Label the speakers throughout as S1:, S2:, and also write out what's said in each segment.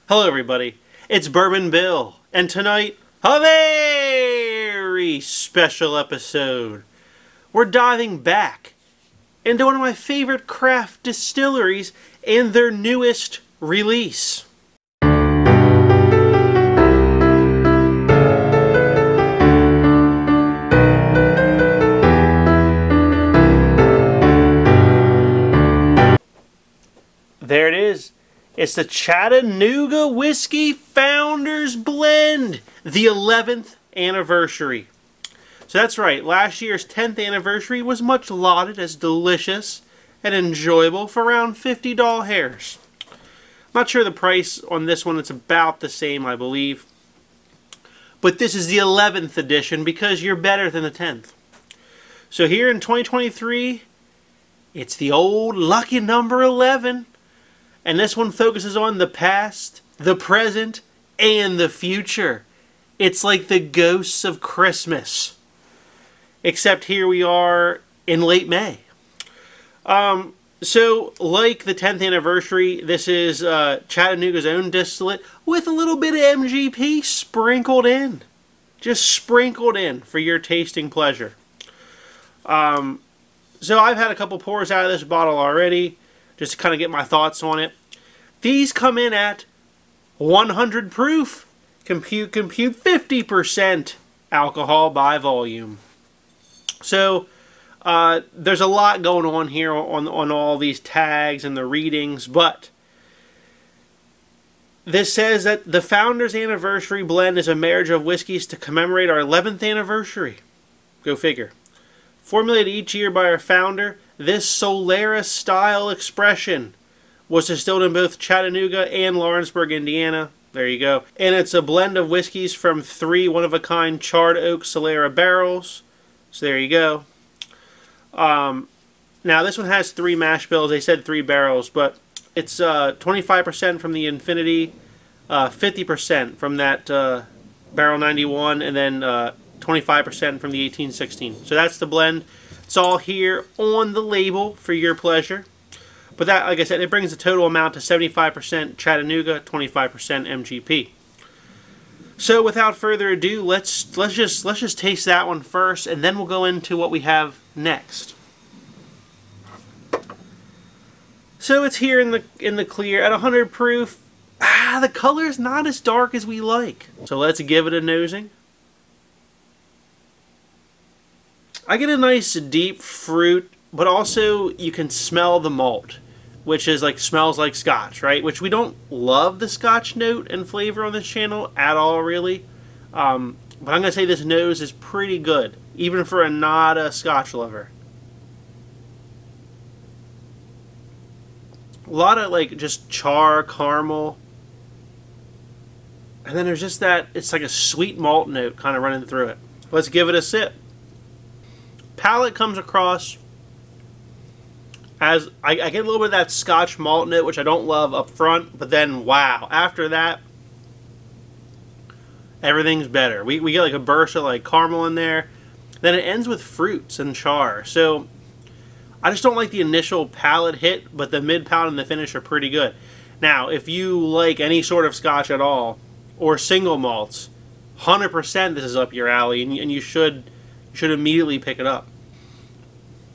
S1: Hello everybody, it's Bourbon Bill, and tonight, a very special episode. We're diving back into one of my favorite craft distilleries and their newest release. There it is. It's the Chattanooga Whiskey Founders Blend, the 11th anniversary. So that's right, last year's 10th anniversary was much lauded as delicious and enjoyable for around $50 hairs. I'm not sure the price on this one, it's about the same, I believe. But this is the 11th edition because you're better than the 10th. So here in 2023, it's the old lucky number 11. And this one focuses on the past, the present, and the future. It's like the ghosts of Christmas. Except here we are in late May. So, like the 10th anniversary, this is Chattanooga's own distillate with a little bit of MGP sprinkled in. Just sprinkled in for your tasting pleasure. So I've had a couple pours out of this bottle already, just to kind of get my thoughts on it. These come in at 100 proof. Compute 50% alcohol by volume. So there's a lot going on here on all these tags and the readings, but this says that the Founders Anniversary Blend is a marriage of whiskeys to commemorate our 11th anniversary. Go figure. Formulated each year by our founder, this Solera-style expression was distilled in both Chattanooga and Lawrenceburg, Indiana. There you go. And it's a blend of whiskeys from 3 one-of-a-kind charred oak Solera barrels. So there you go. Now this one has 3 mash bills. They said 3 barrels, but it's 25% from the Infinity, 50% from that Barrel 91, and then 25% from the 1816. So that's the blend. It's all here on the label for your pleasure. But that, like I said, it brings the total amount to 75% Chattanooga, 25% MGP. So without further ado, let's just taste that one first, and then we'll go into what we have next. So it's here in the clear at 100 proof. The color is not as dark as we like. So let's give it a nosing. I get a nice deep fruit, but also you can smell the malt, which is like smells like Scotch, right? Which we don't love the Scotch note and flavor on this channel at all, really. But I'm gonna say this nose is pretty good, even for not a Scotch lover. A lot of like just char, caramel, and then there's just that, it's like a sweet malt note kind of running through it. Let's give it a sip. Palate comes across as I get a little bit of that Scotch malt note, which I don't love up front, but then wow, after that everything's better. We get like a burst of like caramel in there. Then it ends with fruits and char. So I just don't like the initial palate hit, but the mid palate and the finish are pretty good. Now, if you like any sort of Scotch at all or single malts, 100% this is up your alley, and you should immediately pick it up.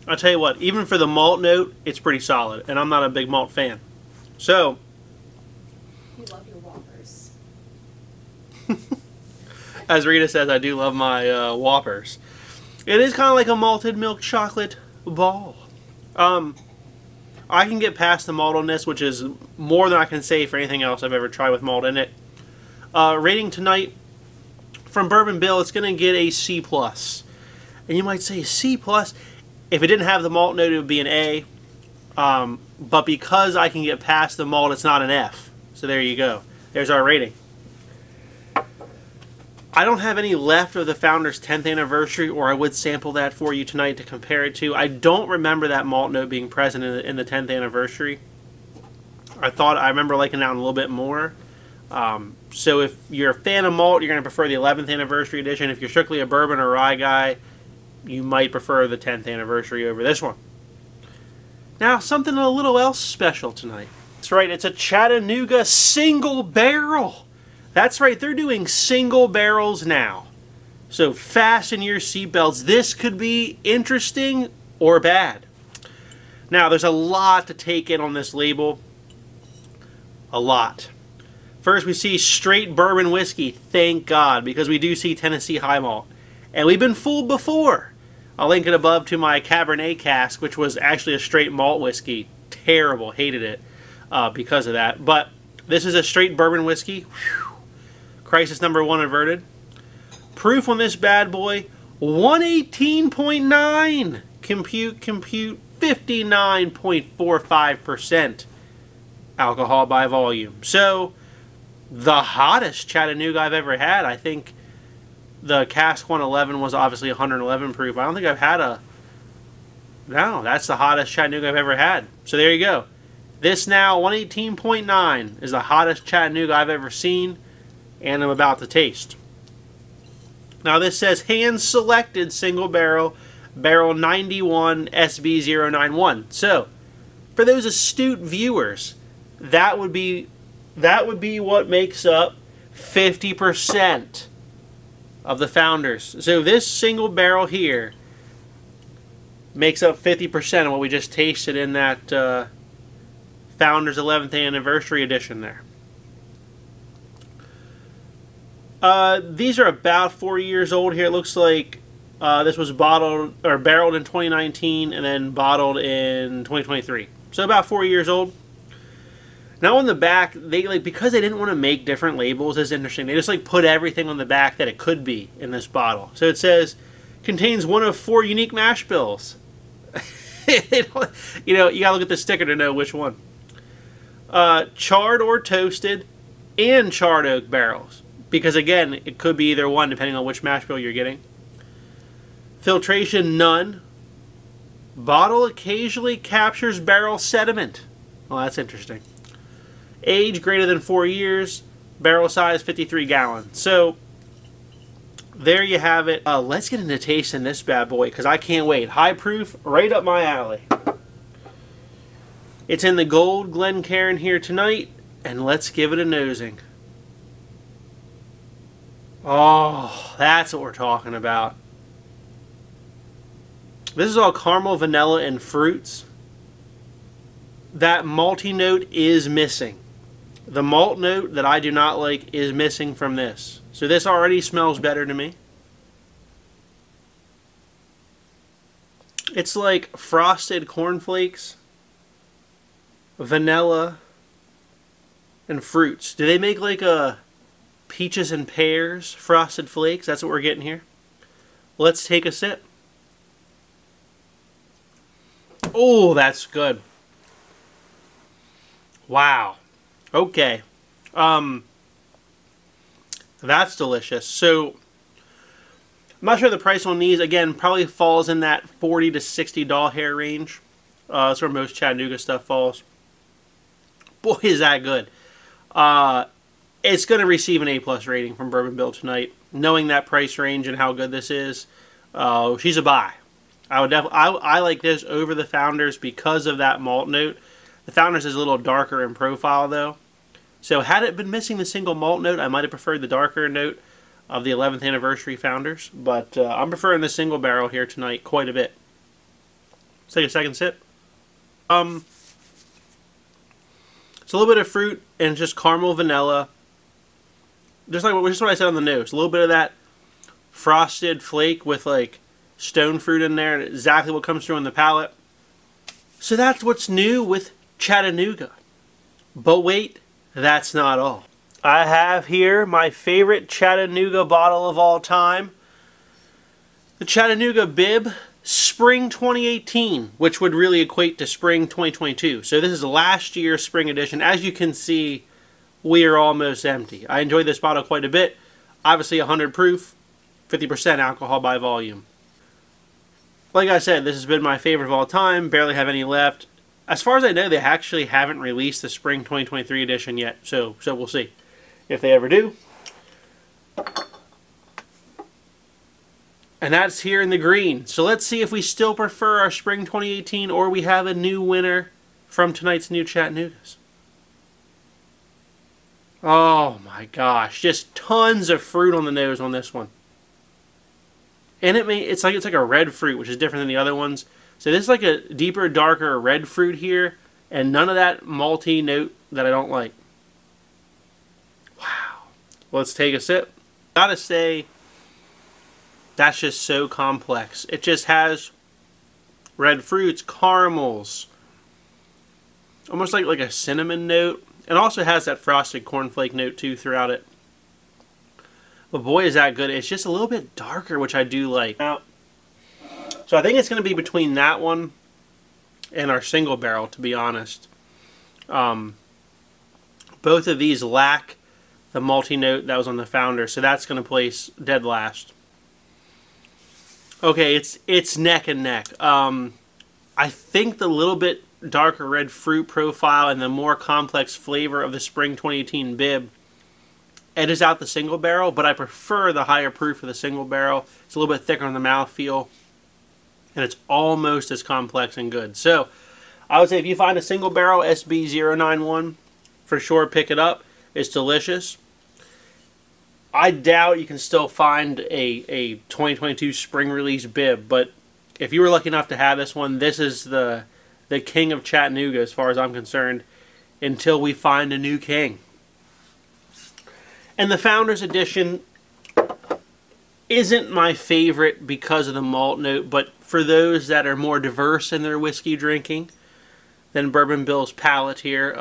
S1: I'll tell you what, even for the malt note, it's pretty solid, and I'm not a big malt fan. So,
S2: you love your Whoppers.
S1: As Rita says, I do love my Whoppers. It is kind of like a malted milk chocolate ball. I can get past the malt on this, which is more than I can say for anything else I've ever tried with malt in it. Rating tonight from Bourbon Bill, it's going to get a C+. And you might say, C+? If it didn't have the malt note, it would be an A. But because I can get past the malt, it's not an F. So there you go. There's our rating. I don't have any left of the Founders 10th anniversary, or I would sample that for you tonight to compare it to. I don't remember that malt note being present in the 10th anniversary. I remember liking that one a little bit more. So if you're a fan of malt, you're going to prefer the 11th anniversary edition. If you're strictly a bourbon or rye guy, you might prefer the 10th anniversary over this one. Now, something a little else special tonight. That's right, it's a Chattanooga single barrel. That's right, they're doing single barrels now. So fasten your seatbelts. This could be interesting or bad. Now, there's a lot to take in on this label. A lot. First, we see straight bourbon whiskey. Thank God, because we do see Tennessee high malt. And we've been fooled before. I'll link it above to my Cabernet cask, which was actually a straight malt whiskey. Terrible. Hated it because of that. But this is a straight bourbon whiskey. Whew. Crisis number 1 averted. Proof on this bad boy, 118.9. Compute, 59.45% alcohol by volume. So, the hottest Chattanooga I've ever had. I think the cask 111 was obviously 111 proof. I don't think I've had a... No, that's the hottest Chattanooga I've ever had. So there you go. This now, 118.9, is the hottest Chattanooga I've ever seen, and I'm about to taste. Now this says hand-selected single barrel, barrel 91 SB091. So, for those astute viewers, that would be what makes up 50% of the Founders. So this single barrel here makes up 50% of what we just tasted in that Founders 11th Anniversary Edition there. These are about 4 years old here. It looks like this was bottled or barreled in 2019 and then bottled in 2023. So about 4 years old. Now on the back, they because they didn't want to make different labels, is interesting. They just like put everything on the back that it could be in this bottle. So it says contains one of 4 unique mash bills. You know, you gotta look at the sticker to know which one. Charred or toasted and charred oak barrels. Because again, it could be either one depending on which mash bill you're getting. Filtration, none. Bottle occasionally captures barrel sediment. Well, that's interesting. Age greater than 4 years. Barrel size 53 gallons. So, there you have it. Let's get into tasting this bad boy because I can't wait. High proof, right up my alley. It's in the gold Glencairn here tonight, and let's give it a nosing. Oh, that's what we're talking about. This is all caramel, vanilla, and fruits. That malty note is missing. The malt note that I do not like is missing from this. So this already smells better to me. It's like frosted cornflakes, vanilla, and fruits. Do they make like a peaches and pears frosted flakes? That's what we're getting here. Let's take a sip. Oh, that's good. Wow. Okay. That's delicious. So, I'm not sure the price on these. Again, probably falls in that $40 to $60 hair range. That's where most Chattanooga stuff falls. Boy, is that good. It's going to receive an A+ rating from Bourbon Bill tonight. Knowing that price range and how good this is, she's a buy. I would definitely. I like this over the Founders because of that malt note. The Founders is a little darker in profile though. So had it been missing the single malt note, I might have preferred the darker note of the 11th Anniversary Founders. But I'm preferring the single barrel here tonight quite a bit. Let's take a second sip. It's a little bit of fruit and just caramel, vanilla. Just what I said on the nose. A little bit of that frosted flake with like stone fruit in there. Exactly what comes through on the palate. So that's what's new with Chattanooga. But wait, that's not all. I have here my favorite Chattanooga bottle of all time. The Chattanooga Bib Spring 2018, which would really equate to Spring 2022. So this is last year's Spring edition. As you can see, we are almost empty. I enjoyed this bottle quite a bit. Obviously 100 proof, 50% alcohol by volume. Like I said, this has been my favorite of all time. Barely have any left. As far as I know, they actually haven't released the Spring 2023 edition yet. So we'll see if they ever do. And that's here in the green. So let's see if we still prefer our Spring 2018 or we have a new winner from tonight's new Chattanoogas. Oh my gosh, just tons of fruit on the nose on this one. And it's like a red fruit, which is different than the other ones. So this is like a deeper, darker red fruit here, and none of that malty note that I don't like. Wow. Let's take a sip. Gotta say, that's just so complex. It just has red fruits, caramels, almost like a cinnamon note. It also has that frosted cornflake note too throughout it. But boy, is that good. It's just a little bit darker, which I do like. Now, so I think it's going to be between that one and our single barrel, to be honest. Both of these lack the malty note that was on the Founder, so that's going to place dead last. Okay, it's neck and neck. I think the little bit darker red fruit profile and the more complex flavor of the Spring 2018 Bib edges out the single barrel, but I prefer the higher proof of the single barrel. It's a little bit thicker on the mouthfeel, and it's almost as complex and good. So I would say if you find a single barrel SB091, for sure pick it up. It's delicious. I doubt you can still find a 2022 spring release Bib, but if you were lucky enough to have this one, this is the king of Chattanooga as far as I'm concerned, until we find a new king. And the Founders Edition isn't my favorite because of the malt note, but for those that are more diverse in their whiskey drinking than Bourbon Bill's palate here,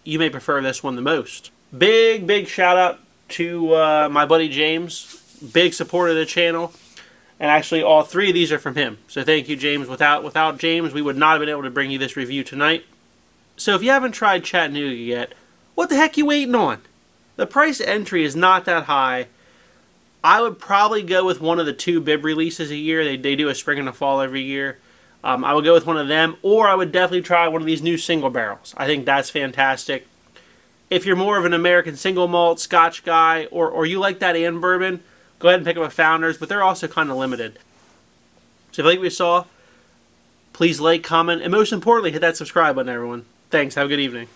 S1: you may prefer this one the most. Big shout out to my buddy James, big supporter of the channel, and actually all three of these are from him. So thank you, James. Without James, we would not have been able to bring you this review tonight. So if you haven't tried Chattanooga yet, what the heck are you waiting on? The price entry is not that high. I would probably go with one of the 2 Bib releases a year. They do a spring and a fall every year. I would go with one of them, or I would definitely try one of these new single barrels. I think that's fantastic. If you're more of an American single malt Scotch guy, or you like that and bourbon, go ahead and pick up a Founders, but they're also kind of limited. So if you like what you saw, please like, comment, and most importantly, hit that subscribe button, everyone. Thanks. Have a good evening.